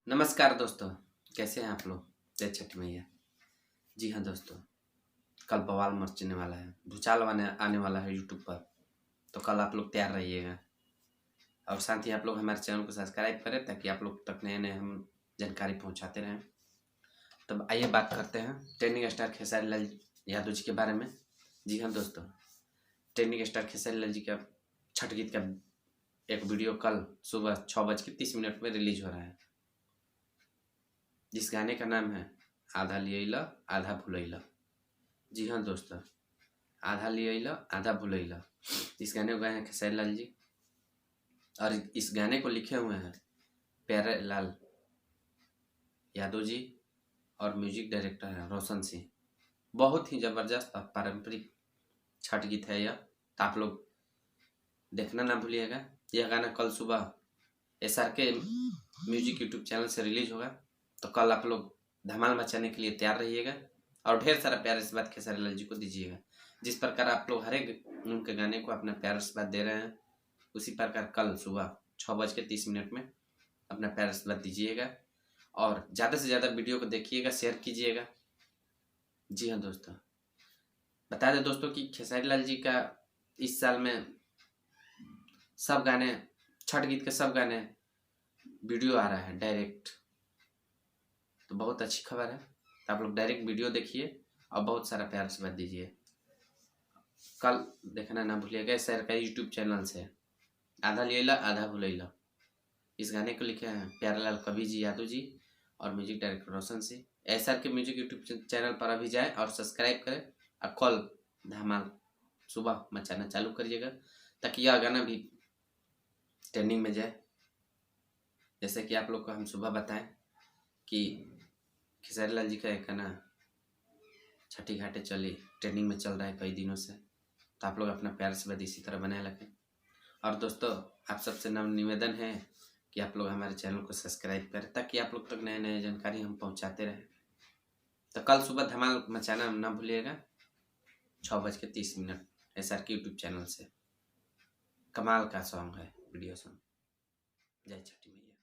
नमस्कार दोस्तों, कैसे हैं आप लोग? जय छठ मैया। जी हाँ दोस्तों, कल बवाल मचने वाला है, भूचाल आने वाला है यूट्यूब पर। तो कल आप लोग तैयार रहिएगा और साथ ही आप लोग हमारे चैनल को सब्सक्राइब करें ताकि आप लोग तक नए नए हम जानकारी पहुंचाते रहें। तब आइए बात करते हैं ट्रेंडिंग स्टार खेसारी लाल यादव जी के बारे में। जी हाँ दोस्तों, ट्रेंडिंग स्टार खेसारी लाल जी का छठ गीत का एक वीडियो कल सुबह 6:30 में रिलीज हो रहा है, जिस गाने का नाम है आधा लियला आधा भुलैला। जी हाँ दोस्तों, आधा लियला आधा भुलैला, इस गाने को गाए हैं खेसारी लाल जी और इस गाने को लिखे हुए हैं प्यारे लाल यादव जी और म्यूजिक डायरेक्टर हैं रोशन सिंह। बहुत ही ज़बरदस्त और पारंपरिक छठ गीत है यह, तो आप लोग देखना ना भूलिएगा। यह गाना कल सुबह SRK म्यूजिक यूट्यूब चैनल से रिलीज होगा, तो कल आप लोग धमाल मचाने के लिए तैयार रहिएगा और ढेर सारा प्यार इस बात खेसारी लाल जी को दीजिएगा। जिस प्रकार आप लोग हर एक उनके गाने को अपना प्यार इस बात दे रहे हैं, उसी प्रकार कल सुबह 6:30 में अपना प्यार इस बात दीजिएगा और ज़्यादा से ज़्यादा वीडियो को देखिएगा, शेयर कीजिएगा। जी हाँ दोस्तों, बता दें दोस्तों कि खेसारी लाल जी का इस साल में सब गाने, छठ गीत के सब गाने वीडियो आ रहा है डायरेक्ट, तो बहुत अच्छी खबर है। तो आप लोग डायरेक्ट वीडियो देखिए और बहुत सारा प्यार से बात दीजिए। कल देखना ना भूलिएगा SRK यूट्यूब चैनल से आधा लियला आधा भुलैला। इस गाने को लिखे हैं प्यारेलाल कवि जी यादव जी और music director Roshan Singh. SRK music YouTube channel पर अभी जाएं और सब्सक्राइब करें और कल धमाल सुबह मचाना चालू करिएगा ताकि यह गाना भी ट्रेंडिंग में जाए। जैसे कि आप लोग को हम सुबह बताएं कि खेसारी लाल जी का एक गाना छठी घाटे चली ट्रेंडिंग में चल रहा है कई दिनों से, तो आप लोग अपना प्यार से बस इसी तरह बनाए रखें। और दोस्तों, आप सबसे निवेदन है कि आप लोग हमारे चैनल को सब्सक्राइब करें ताकि आप लोग तक नए नए जानकारी हम पहुंचाते रहें। तो कल सुबह धमाल मचाना ना भूलिएगा 6:30 SRK यूट्यूब चैनल से। कमाल का सॉन्ग है, वीडियो सॉन्ग। जय छठी मैया।